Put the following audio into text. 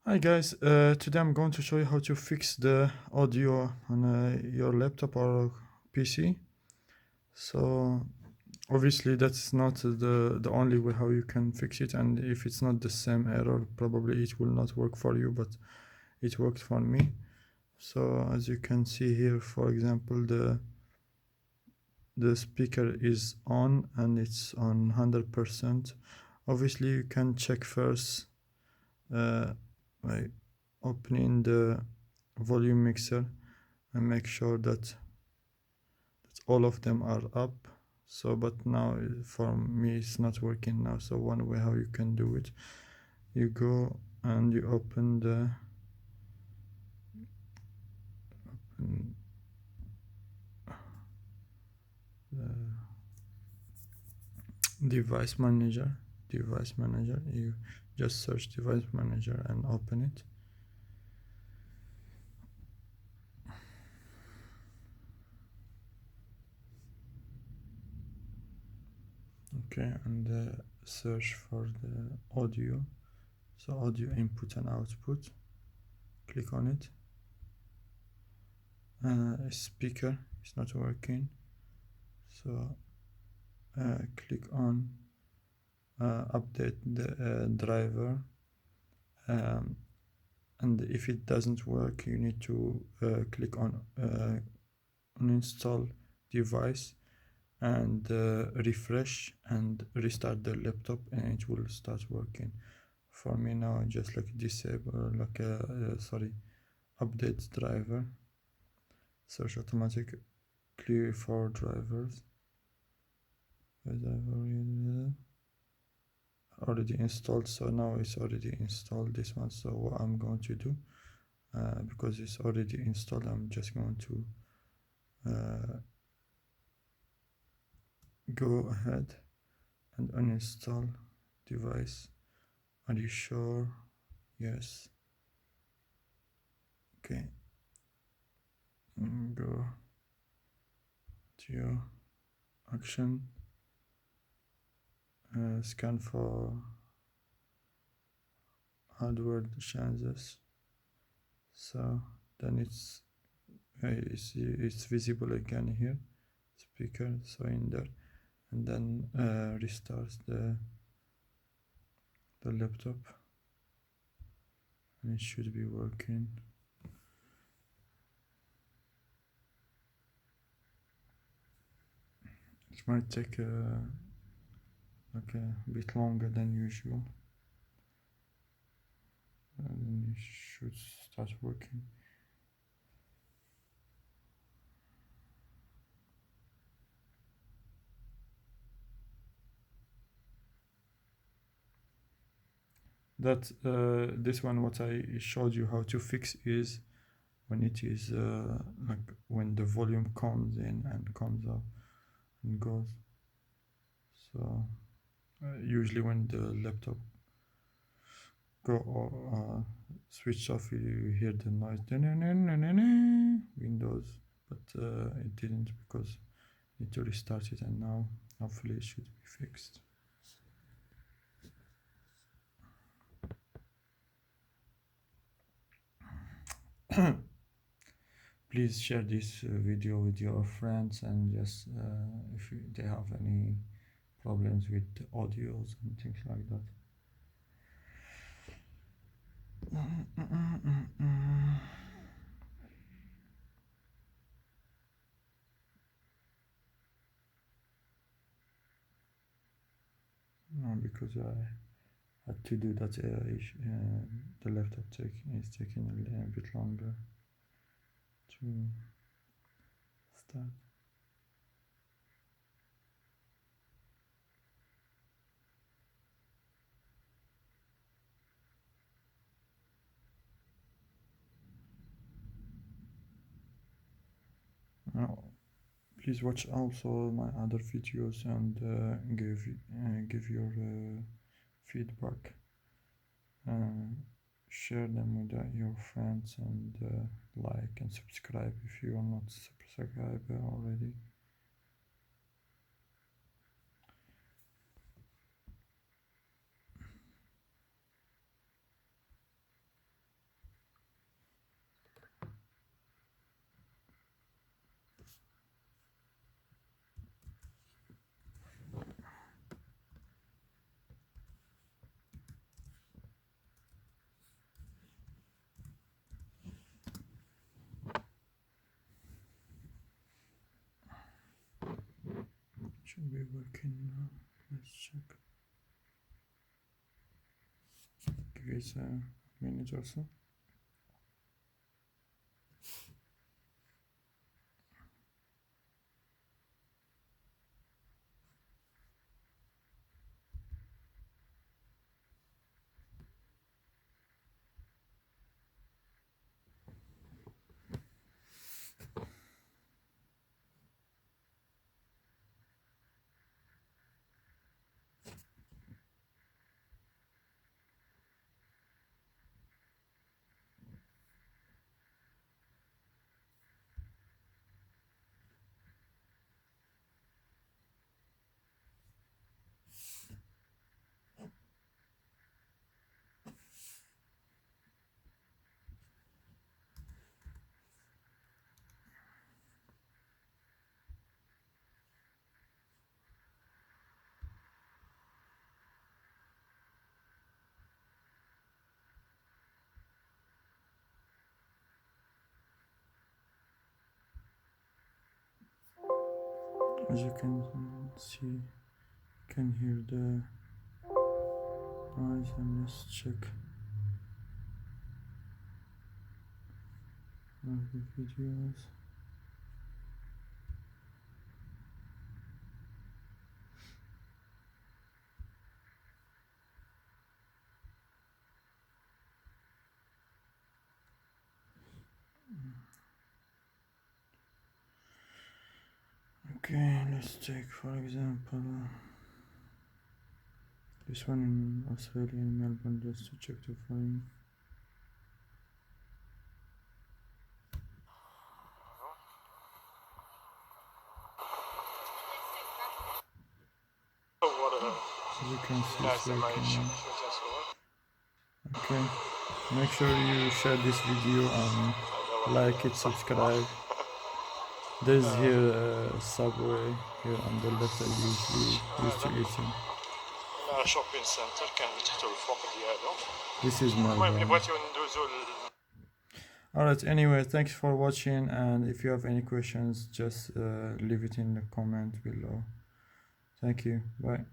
Hi guys, today I'm going to show you how to fix the audio on your laptop or PC. So obviously that's not the only way how you can fix it, and if it's not the same error, probably it will not work for you, but it worked for me. So as you can see here, for example, the speaker is on and it's on 100%. Obviously you can check first by opening the volume mixer and make sure that all of them are up. So but now for me it's not working now. So one way how you can do it, you go and you open the device manager. You just search device manager and open it. Okay, and search for the audio. So audio input and output, click on it. Speaker is not working, so click on update the driver, and if it doesn't work you need to click on uninstall device and refresh and restart the laptop, and it will start working. For me now just like disable like sorry, update driver, search automatically for drivers. Already installed, so now it's already installed this one. So what I'm going to do, because it's already installed, I'm just going to go ahead and uninstall device. Are you sure? Yes. Okay, go to your action, scan for hardware changes. So then it's visible again here, speaker, so in there, and then restart the laptop and it should be working. It might take like a bit longer than usual, and then it should start working. That this one, what I showed you how to fix, is when it is like when the volume comes in and comes out and goes. So usually when the laptop go or switch off, you hear the noise Windows, but it didn't because I need to restart it, and now hopefully it should be fixed. Please share this video with your friends, and just if they have any problems with the audios and things like that. No, because I had to do that, the laptop is taking a bit longer to start. Now, please watch also my other videos and give your feedback. Share them with your friends, and like and subscribe if you are not subscribed already. Should be working now. Let's check. Give it a minute or so. As you can see, you can hear the noise, and let's check all the videos. Okay, let's take for example this one in Australia, in Melbourne, just to check the volume. As you can see, it's working now. Okay, make sure you share this video and like it, subscribe. There's here a Subway here on the left I usually used to eat in. This is Melbourne. Alright, anyway, thanks for watching, and if you have any questions, just leave it in the comment below. Thank you, bye.